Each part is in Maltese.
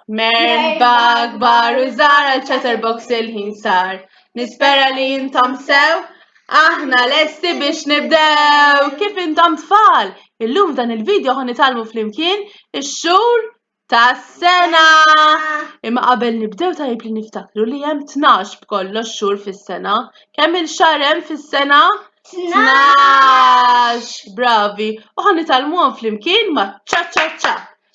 Merba kbar u żgħar għal-Chatterbox il-ħin sar. Nispera li intom sew, aħna lesti biex nibdew. Kif intom tfal? Illum dan il-video ħan nitalmu flimkien ix-xhur tas-sena. Imma qabel nibdew tajjeb li niftakru li hemm 12 b'kollox xhur fis-sena. Kemm il-xahar hemm fis-sena? 12. Bravi. U ħan nitalmuhom flimkien ma' ċa-ċa-ċa.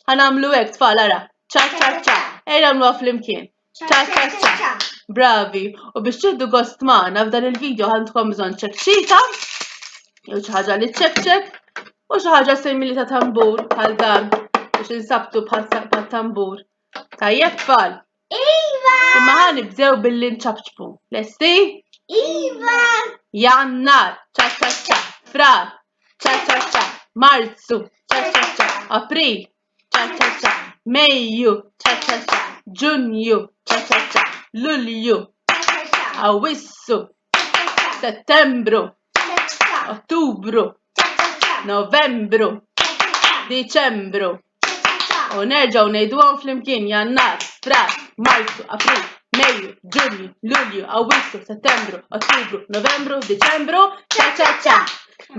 Ħanamlu hekk tfal ara. ċa-ċa-ċa. Ejja nagħmluha flimkien. ċa-ċa-ċa. Bravi. U biex tieħdu gost magħna f'dan il-video għandkom bżonn ċekċita, jew xi ħaġa li tċekċek, u xi ħaġa simili ta' tambur bħal dan biex insabtu bħal tambur. Tajjeb tfal? Iva! Imma ħanibdew billi nċabċbu. Lesti? Iva! Jannar, ċa-ċa-ċa. Frar, ċa-ċa-ċa. Marzu, ċa-ċa-ċa. April, ċa-ċa-ċa. Mejju, ċa-ċa-ċa. Ġunju, ċa-ċa-ċa. Lulju, Awwissu, Settembru, Ottubru, Novembru, Diċembru. U nerġgħu ngħiduhom flimkien Jannar, Frar, Marzu, April, Mejju, Ġunju, Lulju, Awwissu, Settembru, Ottubru, Novembru, Diċembru, ċa-ċa-ċa.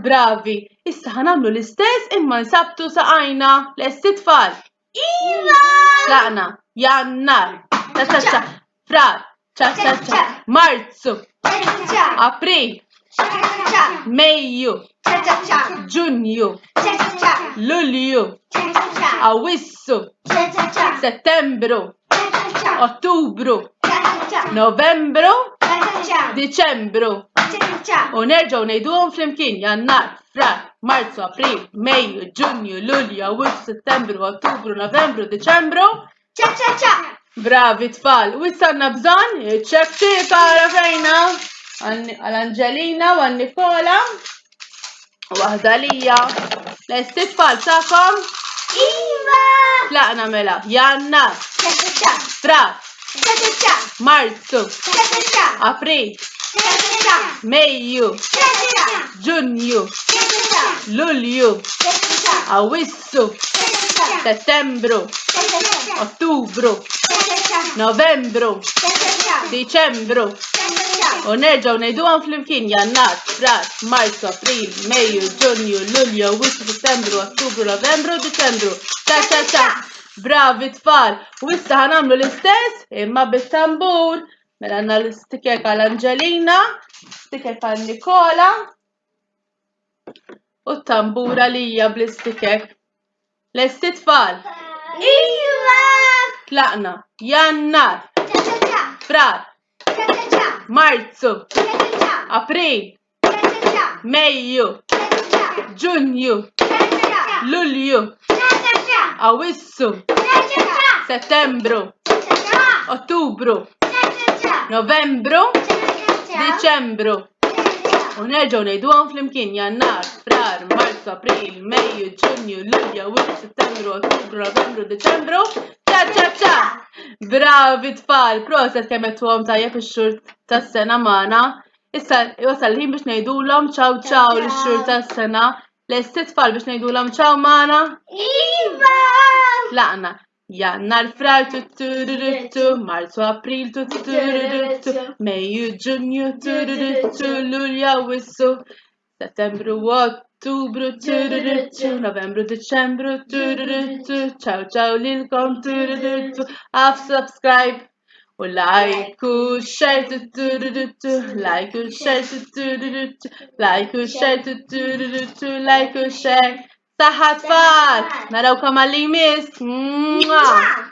Bravi. Issa ħanamlu l-istess imma nsabtu saqajna. Lesti tfal? Iva! Tlaqna. Jannar, ċa-ċa-ċa. Frar, ċa-ċa-ċa. Marzu, ċa-ċa-ċa. April, ċa-ċa-ċa. Mejju, ċa-ċa-ċa. Ġunju, ċa-ċa-ċa. Lulju, ċa-ċa-ċa. Awwissu, ċa-ċa-ċa. Settembru, ċa-ċa-ċa. Ottubru, ċa-ċa-ċa. Novembru, ċa-ċa-ċa. Diċembru. ċa-ċa-ċa. U nerġgħu ngħiduhom flimkien Jannar, Frar, Marzu, April, Mejju, Ġunju, Lulju, Awwissu, Settembru, Ottubru, Novembru, Diċembru. ċa-ċa-ċa. Bravi tfal. U issa għandna bżonn iċ-ċekċieka rafejna għall-Anġelina u għan-Nikola. Waħda lija. Lesti tfal tagħkom? Iva! Tlaqna mela. Jannar, ċa-ċa-ċa. Frar, ċa-ċa-ċa. Marzu, ċa-ċa-ċa. April, ċa-ċa-ċa. Mejju, ċa-ċa-ċa. Ġunju, ċa-ċa-ċa. Lulju, ċa-ċa-ċa. Awwissu, ċa-ċa-ċa. Settembru, ċa-ċa-ċa. Ottubru, ċa-ċa-ċa. Novembru, ċa-ċa-ċa. Diċembru. ċa-ċa-ċa. U nerġgħu ngħiduhom flimkien Jannar, Frar, Marzu, April, Mejju, Ġunju, Lulju, Awwissu, Settembru, Ottubru, Novembru, Diċembru. ċa-ċa-ċa. Bravi tfal. U issa ħanamlu l-istess imma bit-tambur. Mela għandna l-istikek għall-Anġelina, stikek għall-Nikola u t-tambura lija bl-istikek. Lesti tfal? Iva! Tlaqna. Jannar, ċa-ċa-ċa. Frar, ċa-ċa-ċa. Marzu, ċa-ċa-ċa. April, ċa-ċa-ċa. Mejju, ċa-ċa-ċa. Ġunju, ċa-ċa-ċa. Lulju, ċa-ċa-ċa. Awwissu, ċa-ċa-ċa. Settembru, ċa-ċa-ċa. Ottubru, ċa-ċa-ċa. Novembru, ċa-ċa-ċa. Diċembru. ċa-ċa-ċa. U nerġgħu ngħiduhom flimkien Jannar, Frar, Marzu, April, Mejju, Ġunju, Lulju, Awwissu, Settembru, Ottubru, Novembru, Diċembru. ċa-ċa-ċa. Bravi tfal. Proset kemm qedtuhom tajjeb ix-xhur tas-sena magħna. Issa wasal il-ħin biex ngħidulhom ċaw ċaw lix-xhur tas-sena. Lesti tfal biex ngħidulhom ċaw magħna? Iva! Tlaqna. Jannar, Frar, tu-tu-ru-ru-tu, Marzu, April, tu-tu-ru-ru-tu, Mejju, Ġunju, tu-ru-ru-tu, Lulju, Awwissu, Settembru, Ottubru, tu-ru-ru-tu, Novembru, Diċembru, tu-ru-ru-tu, ċaw ċaw lilkom, tu-ru-ru-tu, subscribe u like u share, tu-tu-ru-ru-tu, like u share, tu-tu-ru-ru-tu, like u share, tu-tu-ru-ru-tu, like u share. Saħħa tfal! Narawkom għall-li jmiss!